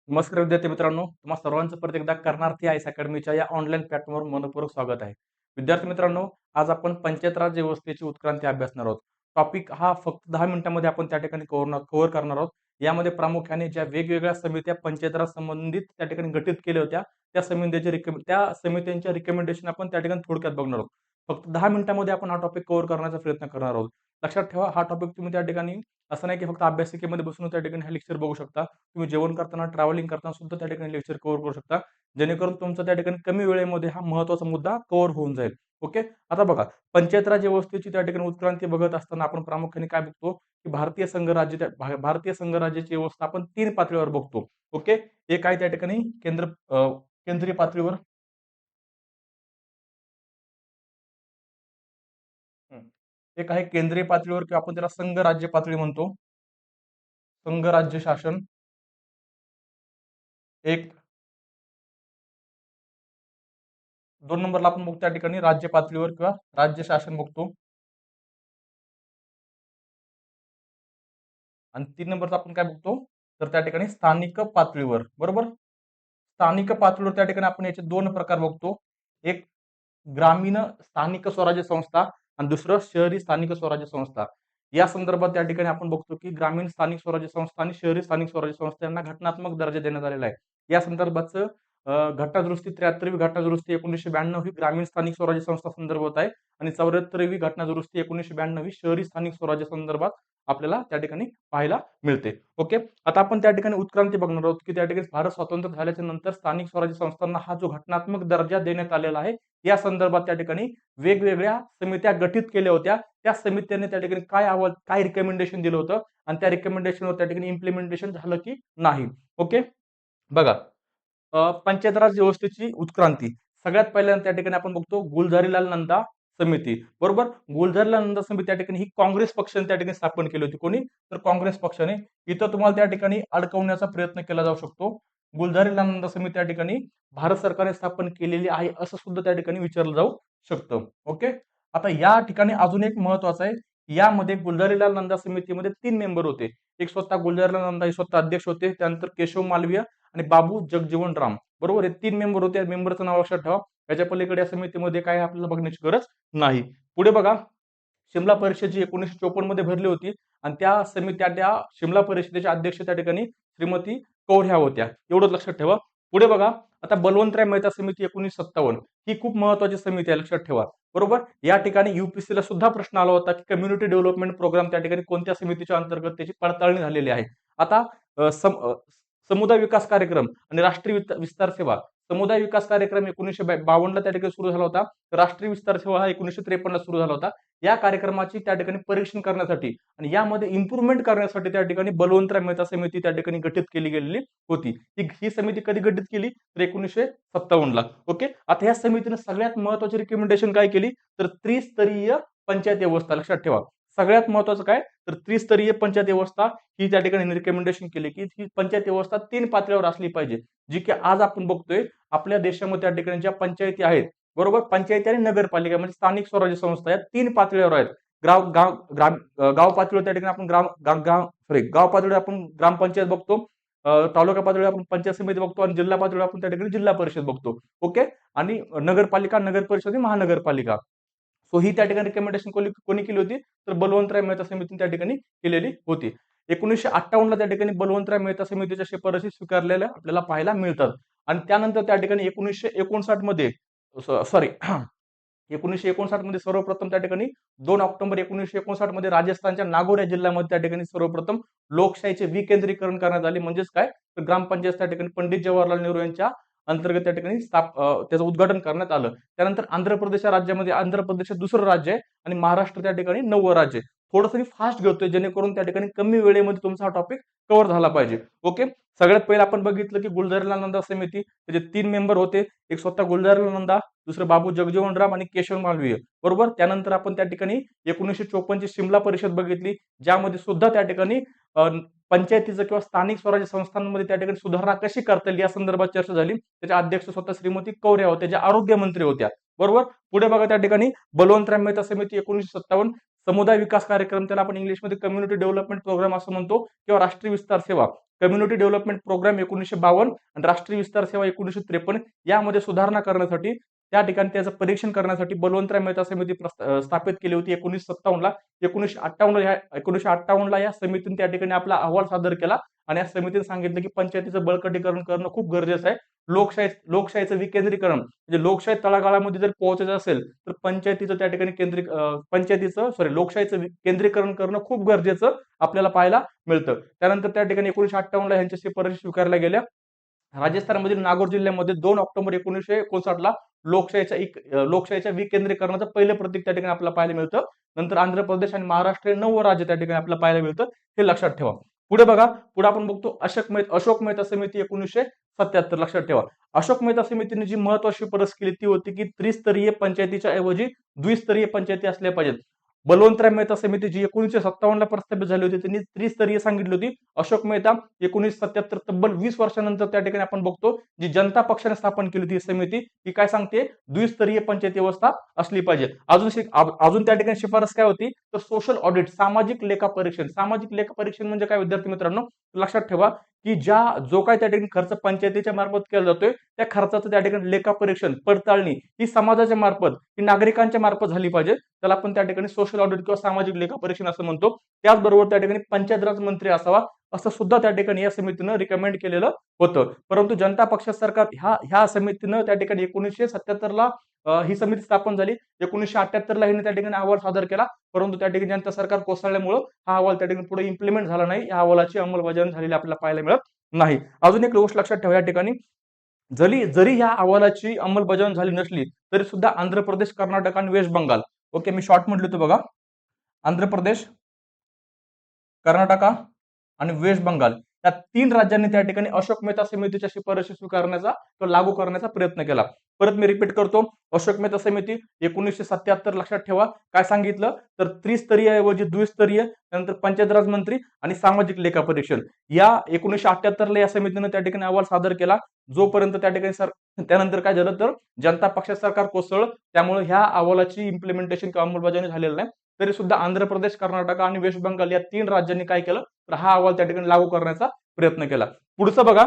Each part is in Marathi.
नमस्कार विद्यार्थी मित्रांनो, तुम्हा सर्वांचं परत एकदा कर्णार्थी आयस अकॅडमीच्या या ऑनलाईन प्लॅटफॉर्मवर मनपूर्वक स्वागत आहे. विद्यार्थी मित्रांनो, आज आपण पंचायत राज व्यवस्थेची उत्क्रांती अभ्यासणार आहोत. टॉपिक हा फक्त 10 मिनिटांमध्ये आपण त्या ठिकाणी कव्हर करणार आहोत. यामध्ये प्रामुख्याने ज्या वेगवेगळ्या समित्या पंचायत राज संबंधित त्या ठिकाणी गठीत केल्या होत्या, त्या समित्यांच्या रिकमेंडेशन आपण त्या ठिकाणी थोडक्यात बघणार आहोत. फक्त 10 मिनिटांमध्ये आपण हा टॉपिक कव्हर करण्याचा प्रयत्न करणार आहोत. लक्षात ठेवा, हा टॉपिक तुम्ही त्या ठिकाणी असं नाही की फक्त अभ्यासिकेमध्ये बसून त्या ठिकाणी हा लेक्चर बघू शकता. तुम्ही जेवण करताना, ट्रॅव्हलिंग करताना सुद्धा त्या ठिकाणी लेक्चर कव्हर करू शकता. जेणेकरून तुमचा त्या ठिकाणी कमी वेळेमध्ये हा महत्त्वाचा मुद्दा कव्हर होऊन जाईल. ओके. आता बघा, पंचायत राज व्यवस्थेची त्या ठिकाणी उत्क्रांती बघत असताना आपण प्रामुख्याने काय बघतो, की भारतीय संघराज्याची व्यवस्था आपण 3 पातळीवर बघतो. ओके. एक आहे त्या ठिकाणी केंद्रीय पातळीवर. एक आहे केंद्रीय पातळीवर किंवा आपण त्याला संघ राज्य पातळी म्हणतो. संघ राज्य शासन. एक 2 नंबरला आपण बघतो त्या ठिकाणी राज्य पातळीवर किंवा राज्य शासन बघतो. आणि 3 नंबरचा आपण काय बघतो, तर त्या ठिकाणी स्थानिक पातळीवर. बरोबर. स्थानिक पातळीवर त्या ठिकाणी आपण याचे 2 प्रकार बघतो. एक ग्रामीण स्थानिक स्वराज्य संस्था आणि दुसरं शहरी स्थानिक स्वराज्य संस्था. या संदर्भात त्या ठिकाणी आपण बघतो की ग्रामीण स्थानिक स्वराज्य संस्था आणि शहरी स्थानिक स्वराज्य संस्था यांना घटनात्मक दर्जा देण्यात आलेला आहे. या संदर्भाचं घटनादुरुस्ती 73वी घटनादुरुस्ती 1992 ही ग्रामीण स्थानिक स्वराज्य संस्था संदर्भात आहे आणि 74वी घटनादुरुस्ती 1992 ही शहरी स्थानिक स्वराज्य संदर्भात आपल्याला त्या ठिकाणी पाहायला मिळते. ओके. आता आपण त्या ठिकाणी उत्क्रांती बघणार आहोत की त्या ठिकाणी भारत स्वतंत्र झाल्याच्या नंतर स्थानिक स्वराज्य संस्थांना हा जो घटनात्मक दर्जा देण्यात आलेला आहे, या संदर्भात त्या ठिकाणी वेगवेगळ्या समित्या गठीत केल्या होत्या. त्या समित्यांनी त्या ठिकाणी काय रिकमेंडेशन दिलं होतं आणि त्या रिकमेंडेशनवर त्या ठिकाणी इम्प्लिमेंटेशन झालं की नाही. ओके. बघा, पंचायत राज व्यवस्थेची उत्क्रांती सगळ्यात पहिल्यांदा त्या ठिकाणी आपण बघतो गुलझारीलाल नंदा समिती. बरोबर. गुलझारीलाल नंदा समिती त्या ठिकाणी ही काँग्रेस पक्षाने त्या ठिकाणी स्थापन केली होती. कोणी? तर काँग्रेस पक्षाने. इथं तुम्हाला त्या ठिकाणी अडकवण्याचा प्रयत्न केला जाऊ शकतो. गुलझारीलाल नंदा समिती त्या ठिकाणी भारत सरकारने स्थापन केलेली आहे असं सुद्धा त्या ठिकाणी विचारलं जाऊ शकतं. ओके. आता या ठिकाणी अजून एक महत्वाचं आहे. यामध्ये गुलझारीलाल नंदा समितीमध्ये 3 मेंबर होते. एक स्वतः गुलझारीलाल नंदा हे स्वतः अध्यक्ष होते. त्यानंतर केशव मालवीय आणि बाबू जगजीवन राम. बरोबर. हे 3 मेंबर होते. मेंबरचं नाव लक्षात ठेवा. याच्या पलीकडे या समितीमध्ये काय आपल्याला बघण्याची गरज नाही. पुढे बघा, शिमला परिषद जी 1954 मध्ये भरली होती आणि त्या शिमला परिषदेच्या अध्यक्ष त्या ठिकाणी श्रीमती कौर ह्या होत्या. एवढंच लक्षात ठेवा. पुढे बघा, आता बलवंतराय मेहता समिती 1957 ही खूप महत्वाची समिती आहे, लक्षात ठेवा. बरोबर. या ठिकाणी युपीएससीला सुद्धा प्रश्न आला होता की कम्युनिटी डेव्हलपमेंट प्रोग्राम त्या ठिकाणी कोणत्या समितीच्या अंतर्गत त्याची पडताळणी झालेली आहे. आता समुदाय विकास कार्यक्रम आणि राष्ट्रीय विस्तार सेवा. समुदाय विकास कार्यक्रम 1952 ला त्या ठिकाणी सुरू झाला होता. राष्ट्रीय विस्तार सेवा हा 1953 ला सुरू झाला होता. या कार्यक्रमाची त्या ठिकाणी परीक्षण करण्यासाठी आणि यामध्ये इम्प्रुव्हमेंट करण्यासाठी त्या ठिकाणी बलवंतराय मेहता समिती त्या ठिकाणी गठीत केली गेलेली होती. ही समिती कधी गठीत केली? तर 1957 ला. ओके. आता या समितीने सगळ्यात महत्वाची रिकमेंडेशन काय केली? तर त्रिस्तरीय पंचायत व्यवस्था. लक्षात ठेवा. सगळ्यात महत्वाचं काय? तर त्रिस्तरीय पंचायत व्यवस्था ही त्या ठिकाणी रिकमेंडेशन केली की ही पंचायत व्यवस्था 3 पातळीवर असली पाहिजे. जी की आज आपण बघतोय आपल्या देशामध्ये त्या ठिकाणी ज्या पंचायती आहेत, बरोबर, पंचायती आणि नगरपालिका म्हणजे स्थानिक स्वराज्य संस्था या 3 पातळीवर आहेत. गाव गाव ग्राम गाव पातळीवर त्या ठिकाणी आपण गाव पातळीवर आपण ग्रामपंचायत बघतो. तालुका पातळीवर आपण पंचायत समिती बघतो आणि जिल्हा पातळीवर आपण त्या ठिकाणी जिल्हा परिषद बघतो. ओके. आणि नगरपालिका, नगर परिषद आणि महानगरपालिका. सो ही त्या ठिकाणी रिकमेंडेशन कोणी केली होती? तर बलवंतराय मेहता समितीने त्या ठिकाणी केलेली होती. 1958 ला त्या ठिकाणी बलवंतराय मेहता समितीच्या शिफारशी स्वीकारलेल्या आपल्याला पाहायला मिळतात. आणि त्यानंतर त्या ठिकाणी 1959 मध्ये सॉरी 1959 मध्ये सर्वप्रथम त्या ठिकाणी 2 ऑक्टोबर 1959 मध्ये राजस्थानच्या नागौर या जिल्ह्यामध्ये त्या ठिकाणी सर्वप्रथम लोकशाहीचे विकेंद्रीकरण करण्यात आले. म्हणजेच काय? तर ग्रामपंचायत त्या ठिकाणी पंडित जवाहरलाल नेहरू यांच्या अंतर्गत त्या ठिकाणी त्याचं उद्घाटन करण्यात आलं. त्यानंतर आंध्र प्रदेश या राज्यामध्ये आंध्र प्रदेश दुसरं राज्य आहे आणि महाराष्ट्र त्या ठिकाणी 9वं राज्य आहे. थोडंसं मी फास्ट घेतोय जेणेकरून त्या ठिकाणी कमी वेळेमध्ये तुमचा हा टॉपिक कव्हर झाला पाहिजे. ओके. सगळ्यात पहिलं आपण बघितलं की गुलझारीलाल नंदा समिती त्याचे 3 मेंबर होते. एक स्वतः गुलझारीलाल नंदा, दुसरं बाबू जगजीवन राम आणि केशव मालवीय. बरोबर. त्यानंतर आपण त्या ठिकाणी 1954 ची शिमला परिषद बघितली, ज्यामध्ये सुद्धा त्या ठिकाणी पंचायतीचं किंवा स्थानिक स्वराज्य संस्थांमध्ये त्या ठिकाणी सुधारणा कशी करता येईल या संदर्भात चर्चा झाली. त्याच्या अध्यक्ष स्वतः श्रीमती कौर ह्या होत्या, ज्या आरोग्य मंत्री होत्या. बरोबर. पुढे बघा, त्या ठिकाणी बलवंतराय मेहता समिती 1957 समुदाय विकास कार्यक्रम, त्याला आपण इंग्लिशमध्ये कम्युनिटी डेव्हलपमेंट प्रोग्राम असं म्हणतो, किंवा राष्ट्रीय विस्तार सेवा कम्युनिटी डेव्हलपमेंट प्रोग्राम 1952 आणि राष्ट्रीय विस्तार सेवा 1953 यामध्ये सुधारणा करण्यासाठी त्या ठिकाणी त्याचं परीक्षण करण्यासाठी बलवंतराय मेहता समिती स्थापित केली होती 1957ला. 1958ला या समितीने त्या ठिकाणी आपला अहवाल सादर केला आणि या समितीने सांगितलं की पंचायतीचं बळकटीकरण करणं खूप गरजेचं आहे. लोकशाहीचं विकेंद्रीकरण, म्हणजे लोकशाही तळागाळामध्ये जर पोहोचायचं असेल तर पंचायतीचं लोकशाहीचं केंद्रीकरण करणं खूप गरजेचं आपल्याला पाहायला मिळतं. त्यानंतर त्या ठिकाणी 1958ला यांच्या शिफारशी स्वीकारल्या गेल्या. राजस्थानमधील नागौर जिल्ह्यामध्ये 2 ऑक्टोबर 1959ला लोकशाहीच्या विकेंद्रीकरणाचं पहिलं प्रतीक त्या ठिकाणी आपल्याला पाहायला मिळतं. नंतर आंध्र प्रदेश आणि महाराष्ट्र हे 9वं राज्य त्या ठिकाणी आपल्याला पाहायला मिळतं. हे लक्षात ठेवा. पुढे बघा, पुढे आपण बघतो अशोक मेहता समिती 1977. लक्षात ठेवा, अशोक मेहता समितीने जी महत्वाची शिफारस केली ती होती की त्रिस्तरीय पंचायतीच्या ऐवजी द्विस्तरीय पंचायती असल्या पाहिजेत. बलवंतराय मेहता समिती जी 1957ला प्रस्थापित झाली होती त्यांनी त्रिस्तरीय सांगितली होती. अशोक मेहता 1977 तब्बल 20 वर्षानंतर त्या ठिकाणी आपण बघतो जी जनता पक्षाने स्थापन केली होती समिती ही काय सांगते, द्विस्तरीय पंचायती व्यवस्था असली पाहिजे. अजून त्या ठिकाणी शिफारस काय होती तर सोशल ऑडिट, सामाजिक लेखा परीक्षण. सामाजिक लेखा परीक्षण म्हणजे काय विद्यार्थी मित्रांनो, लक्षात ठेवा की जो काय त्या ठिकाणी खर्च पंचायतीच्या मार्फत केला जातोय त्या खर्चाचं त्या ठिकाणी लेखा परीक्षण, पडताळणी ही समाजाच्या मार्फत, ही नागरिकांच्या मार्फत झाली पाहिजे. त्याला आपण त्या ठिकाणी सोशल ऑडिट किंवा सामाजिक लेखा परीक्षण असं म्हणतो. त्याचबरोबर त्या ठिकाणी पंचायत राज मंत्री असावा असं सुद्धा त्या ठिकाणी या समितीनं रिकमेंड केलेलं होतं. परंतु जनता पक्ष सरकार ह्या समितीनं त्या ठिकाणी 1977ला ही समिती स्थापन झाली. 1978ला हिने त्या ठिकाणी अहवाल सादर केला, परंतु त्या ठिकाणी जनता सरकार कोसळल्यामुळे हा अहवाल त्या ठिकाणी पुढे इम्प्लिमेंट झाला नाही. या अहवालाची अंमलबजावणी झालेली आपल्याला पाहायला मिळत नाही. अजून एक गोष्ट लक्षात ठेवा, या ठिकाणी जरी या अहवालाची अंमलबजावणी झाली नसली तरी सुद्धा आंध्र प्रदेश, कर्नाटक आणि वेस्ट बंगाल, ओके मी शॉर्ट म्हटलं होतं बघा, आंध्र प्रदेश, कर्नाटक आणि वेस्ट बंगाल या 3 राज्यांनी त्या ठिकाणी अशोक मेहता समितीच्या शिफारशी स्वीकारण्याचा किंवा लागू करण्याचा प्रयत्न केला. परत मी रिपीट करतो, अशोक मेहता समिती 1977 लक्षात ठेवा काय सांगितलं तर त्रिस्तरीय ऐवजी द्विस्तरीय, त्यानंतर पंचायत राज मंत्री आणि सामाजिक लेखा परीक्षण. या 1978ला या समितीने त्या ठिकाणी अहवाल सादर केला. जोपर्यंत त्या ठिकाणी त्यानंतर काय झालं तर जनता पक्ष सरकार कोसळलं, त्यामुळे ह्या अहवालाची इम्प्लिमेंटेशन किंवा अंमलबजावणी झालेली नाही. तरी सुद्धा आंध्र प्रदेश, कर्नाटक आणि वेस्ट बंगाल या 3 राज्यांनी काय केलं तर हा अहवाल त्या ठिकाणी लागू करण्याचा प्रयत्न केला. पुढचं बघा,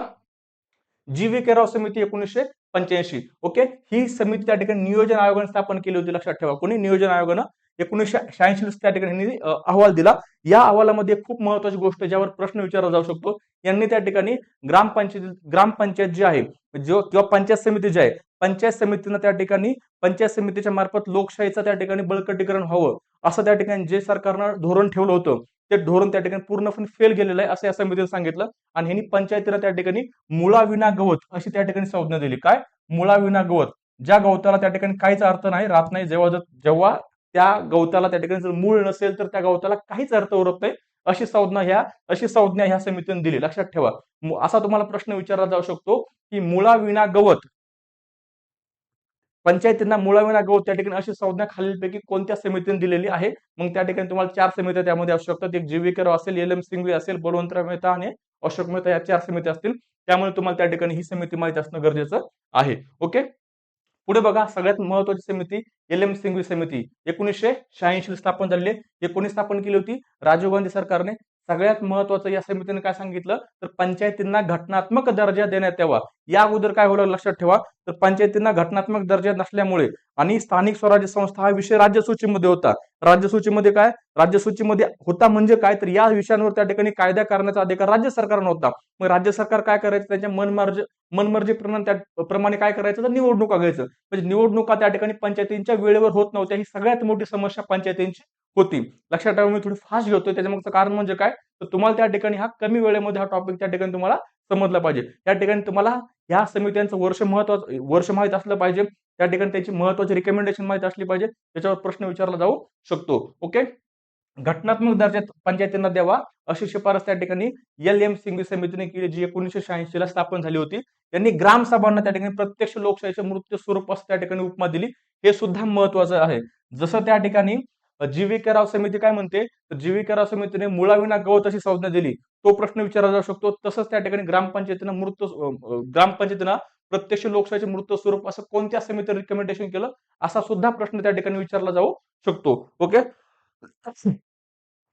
जी.व्ही. राव समिती 1985. ओके, ही समिती त्या ठिकाणी नियोजन आयोगाने स्थापन केली होती. लक्षात ठेवा, कोणी नियोजन आयोगानं 1986 त्या ठिकाणी अहवाल दिला. या अहवालामध्ये खूप महत्वाची गोष्ट ज्यावर प्रश्न विचारला जाऊ शकतो, यांनी त्या ठिकाणी ग्रामपंचायत जी आहे किंवा पंचायत समिती जी आहे, पंचायत समितीनं त्या ठिकाणी पंचायत समितीच्या मार्फत लोकशाहीचं त्या ठिकाणी बळकटीकरण व्हावं असं त्या ठिकाणी जे सरकारनं धोरण ठेवलं होतं ते धोरण त्या ठिकाणी पूर्णपणे फेल गेलेलं आहे असं या समितीने सांगितलं. आणि ह्यांनी पंचायतीला त्या ठिकाणी मुळाविना गवत अशी त्या ठिकाणी संज्ञा दिली. काय, मुळाविना गवत, ज्या गवताला त्या ठिकाणी काहीच अर्थ नाही राहत नाही, जेव्हा त्या गवताला त्या ठिकाणी जर मूळ नसेल तर त्या गवताला काहीच अर्थ उरत नाही, अशी संज्ञा ह्या समितीने दिली. लक्षात ठेवा, असा तुम्हाला प्रश्न विचारला जाऊ शकतो की मुळाविना गवत, पंचायतींना मुळाविना गवत त्या ठिकाणी अशी संज्ञा खालीलपैकी कोणत्या समितीने दिलेली आहे. मग त्या ठिकाणी तुम्हाला 4 समित्या त्यामध्ये असू शकतात. एक जी.व्ही. राव असेल, एल.एम. सिंघवी असेल, बलवंतराय मेहता आणि अशोक मेहता या 4 समित्या असतील. त्यामुळे तुम्हाला त्या ठिकाणी ही समिती माहिती असणं गरजेचं आहे. ओके, पुढे बघा, सगळ्यात महत्वाची समिती एल.एम. सिंघवी समिती 1986 स्थापन झाली. कोणी स्थापन केली होती, राजीव गांधी सरकारने. सगळ्यात महत्वाचं या समितीने काय सांगितलं तर पंचायतींना घटनात्मक दर्जा देण्यात यावा. या अगोदर काय होलं लक्षात ठेवा तर पंचायतींना घटनात्मक दर्जा नसल्यामुळे आणि स्थानिक स्वराज्य संस्था हा विषय राज्यसूचीमध्ये होता. राज्यसूचीमध्ये होता म्हणजे काय तर या विषयांवर त्या ठिकाणी कायदा करण्याचा अधिकार राज्य सरकारनं होता. मग राज्य सरकार काय करायचं, त्यांच्या मनमर्जीप्रमाणे काय करायचं तर निवडणुका घ्यायचं. म्हणजे निवडणुका त्या ठिकाणी पंचायतींच्या वेळेवर होत नव्हत्या. ही सगळ्यात मोठी समस्या पंचायतींची होती. लक्षात ठेवा, मी थोडी फास्ट घेतोय त्याच्यामागचं कारण म्हणजे काय तर तुम्हाला त्या ठिकाणी हा कमी वेळेमध्ये हा टॉपिक त्या ठिकाणी तुम्हाला समजला पाहिजे. त्या ठिकाणी तुम्हाला या समित्यांचं वर्ष माहित असलं पाहिजे. त्या ठिकाणी त्याची महत्वाची रिकमेंडेशन माहिती असली पाहिजे, त्याच्यावर प्रश्न विचारला जाऊ शकतो. ओके, घटनात्मक दर्जा पंचायतींना द्यावा अशी शिफारस त्या ठिकाणी एल.एम. सिंघवी समितीने केली, जी 1986 ला स्थापन झाली होती. त्यांनी ग्रामसभांना त्या ठिकाणी प्रत्यक्ष लोकशाहीचे मूर्त स्वरूप असं त्या ठिकाणी उपमा दिली. हे सुद्धा महत्वाचं आहे. जसं त्या ठिकाणी जी.व्ही. राव समिती काय म्हणते तर जी.व्ही. राव समितीने मुळाविना गवत अशी संज्ञा दिली, तो प्रश्न विचारला जाऊ शकतो. तसंच त्या ठिकाणी ग्रामपंचायतीनं प्रत्यक्ष लोकशाहीचे मूर्त स्वरूप असं कोणत्या समितीने रिकमेंडेशन केलं असा सुद्धा प्रश्न त्या ठिकाणी विचारला जाऊ शकतो. ओके,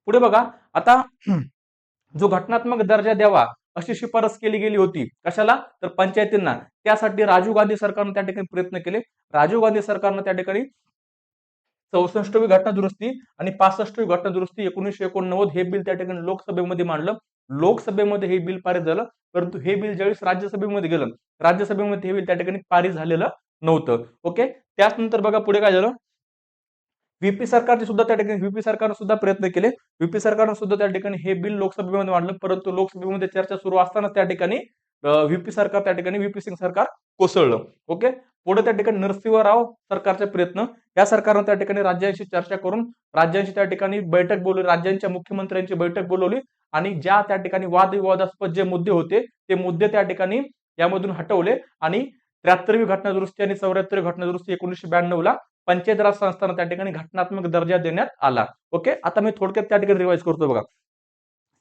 पुढे बघा आता जो घटनात्मक दर्जा द्यावा अशी शिफारस केली गेली होती कशाला तर पंचायतींना. त्यासाठी राजीव गांधी सरकारने त्या ठिकाणी प्रयत्न केले. राजीव गांधी सरकारनं त्या ठिकाणी 64वी घटना दुरुस्ती आणि 65वी घटना दुरुस्ती 1989 हे बिल त्या ठिकाणी लोकसभेमध्ये मांडलं. लोकसभेमध्ये हे बिल पारित झालं, परंतु हे बिल ज्यावेळेस राज्यसभेमध्ये गेलं, राज्यसभेमध्ये हे बिल त्या ठिकाणी पारित झालेलं नव्हतं. ओके, त्यानंतर बघा पुढे काय झालं, व्हीपी सरकारने सुद्धा त्या ठिकाणी व्हीपी सरकारने सुद्धा प्रयत्न केले. व्हीपी सरकारने सुद्धा त्या ठिकाणी हे बिल लोकसभेमध्ये मांडलं, परंतु लोकसभेमध्ये चर्चा सुरू असताना त्या ठिकाणी व्हीपी सरकार त्या ठिकाणी व्हीपी सिंग सरकार कोसळलं. ओके, पुढे त्या ठिकाणी नरसिंहराव सरकारचे प्रयत्न, या सरकारने त्या ठिकाणी राज्यांशी चर्चा करून राज्यांची त्या ठिकाणी बैठक बोलवली, राज्यांच्या मुख्यमंत्र्यांची बैठक बोलवली आणि ज्या त्या ठिकाणी वादविवादास्पद जे मुद्दे होते ते मुद्दे त्या ठिकाणी यामधून हटवले आणि 73वी घटना दुरुस्ती आणि 74वी घटना दुरुस्ती 1992 ला पंचायत राज संस्थांना त्या ठिकाणी घटनात्मक दर्जा देण्यात आला. ओके, आता मी थोडक्यात त्या ठिकाणी रिवाइज करतो बघा.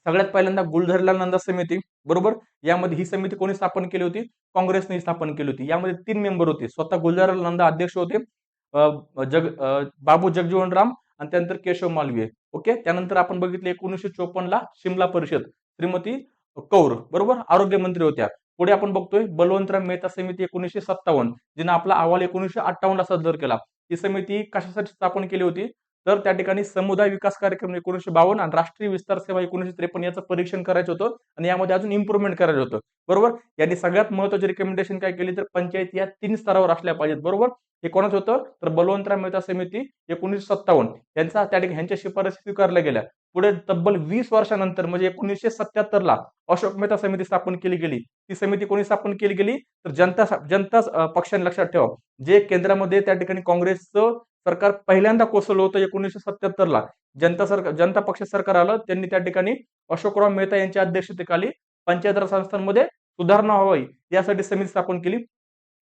सगळ्यात पहिल्यांदा गुलझारीलाल नंदा समिती, बरोबर, यामध्ये ही समिती कोणी स्थापन केली होती, काँग्रेसने स्थापन केली होती. यामध्ये 3 मेंबर होते, स्वतः गुलझारीलाल नंदा अध्यक्ष होते, बाबू जगजीवन राम आणि त्यानंतर केशव मालवीय. ओके, त्यानंतर आपण बघितले 1954 ला शिमला परिषद, श्रीमती कौर, बरोबर, आरोग्य मंत्री होत्या. पुढे आपण बघतोय बलवंतराव मेहता समिती 1957, जिने आपला अहवाल 1958 ला सादर केला. ही समिती कशासाठी स्थापन केली होती तर त्या ठिकाणी समुदाय विकास कार्यक्रम 1952 आणि राष्ट्रीय विस्तार सेवा 1953 याचं परीक्षण करायचं होतं आणि यामध्ये अजून इम्प्रुव्हमेंट करायचं होतं. बरोबर, यांनी सगळ्यात महत्त्वाची रिकमेंडेशन काय केली तर पंचायती या 3 स्तरावर असल्या पाहिजेत. बरोबर, हे कोणाचं होतं तर बलवंतराव मेहता समिती 1957 यांचा त्या ठिकाणी ह्यांच्या शिफारसी स्वीकारल्या गेल्या. पुढे तब्बल 20 वर्षानंतर म्हणजे 1977 ला अशोक मेहता समिती स्थापन केली गेली. ती समिती कोणी स्थापन केली गेली तर जनता पक्षाने, लक्षात ठेवा, जे केंद्रामध्ये त्या ठिकाणी काँग्रेसचं सरकार पहिल्यांदा कोसळलं होतं 1977 ला, जनता पक्ष सरकार आलं, त्यांनी त्या ठिकाणी अशोकराव मेहता यांच्या अध्यक्षतेखाली पंचायत राज संस्थांमध्ये सुधारणा व्हावी यासाठी समिती स्थापन केली.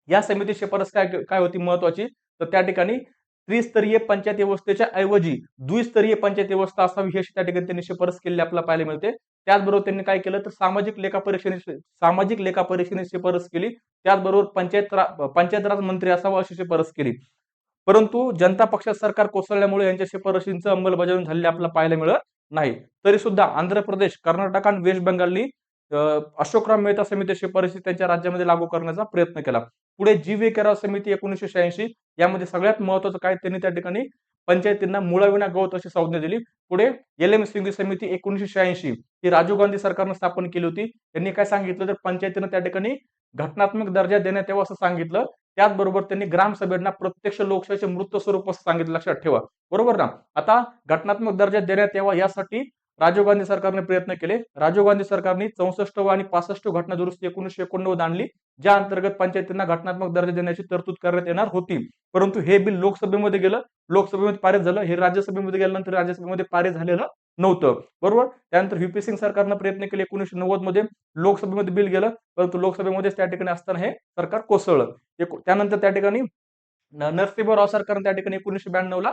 या समिती शिफारस काय होती महत्वाची तर त्या ठिकाणी त्रिस्तरीय पंचायत व्यवस्थेच्या ऐवजी द्विस्तरीय पंचायत व्यवस्था असावी ही त्या ठिकाणी त्यांनी शिफारस केलेली आपल्याला पाहायला मिळते. त्याचबरोबर त्यांनी काय केलं तर सामाजिक लेखा परीक्षेने शिफारस केली. त्याचबरोबर पंचायत राज मंत्री असावा अशी शिफारस केली. परंतु जनता पक्षात सरकार कोसळल्यामुळे यांच्या शिफारशींचं अंमलबजावणी झालेली आपल्याला पाहायला मिळत नाही. तरी सुद्धा आंध्र प्रदेश, कर्नाटक आणि वेस्ट बंगालनी अशोकराव मेहता समिती शिफारशी त्यांच्या राज्यामध्ये लागू करण्याचा प्रयत्न केला. पुढे जी.व्ही. केराव समिती 1986, यामध्ये सगळ्यात महत्वाचं काय त्यांनी त्या ठिकाणी पंचायतींना मुळाविना गवत अशी संज्ञा दिली. पुढे एल.एम. सिंघवी समिती 1986 ही राजीव गांधी सरकारनं स्थापन केली होती. त्यांनी काय सांगितलं तर पंचायतीनं त्या ठिकाणी घटनात्मक दर्जा देण्यात यावा असं सांगितलं. त्याचबरोबर त्यांनी ग्रामसभेला प्रत्यक्ष लोकशाहीचे मृत स्वरूप असं सांगितलं, लक्षात ठेवा, बरोबर ना. आता घटनात्मक दर्जा देण्यात यावा यासाठी राजीव गांधी सरकारने प्रयत्न केले. राजीव गांधी सरकारने 64 आणि 65 घटना दुरुस्ती 1989 आणली, ज्या अंतर्गत पंचायतींना घटनात्मक दर्जा देण्याची तरतूद करण्यात येणार होती. परंतु हे बिल लोकसभेमध्ये गेलं, लोकसभेमध्ये पारित झालं. हे राज्यसभेमध्ये गेल्यानंतर राज्यसभेमध्ये पारित झालेलं नव्हतं. बरोबर, त्यानंतर व्हीपी सिंग सरकारनं प्रयत्न केले 1990 मध्ये, लोकसभेमध्ये बिल गेलं, परंतु लोकसभेमध्ये त्या ठिकाणी असताना हे सरकार कोसळलं. त्यानंतर त्या ठिकाणी नरसिंहराव सरकारने त्या ठिकाणी 1992 ला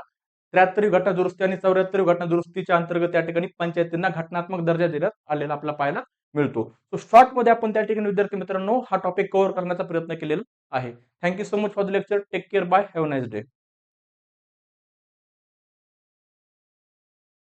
73वी घटना दुरुस्ती आणि 74वी घटना दुरुस्तीच्या अंतर्गत त्या ठिकाणी पंचायतींना घटनात्मक दर्जा देण्यात आलेला आपल्याला पाहायला मिळतो. सो शॉर्ट मध्ये आपण त्या ठिकाणी विद्यार्थी मित्रांनो हा टॉपिक कव्हर करण्याचा प्रयत्न केलेला आहे. Thank you so much for the lecture. Take care. Bye. Have a nice day.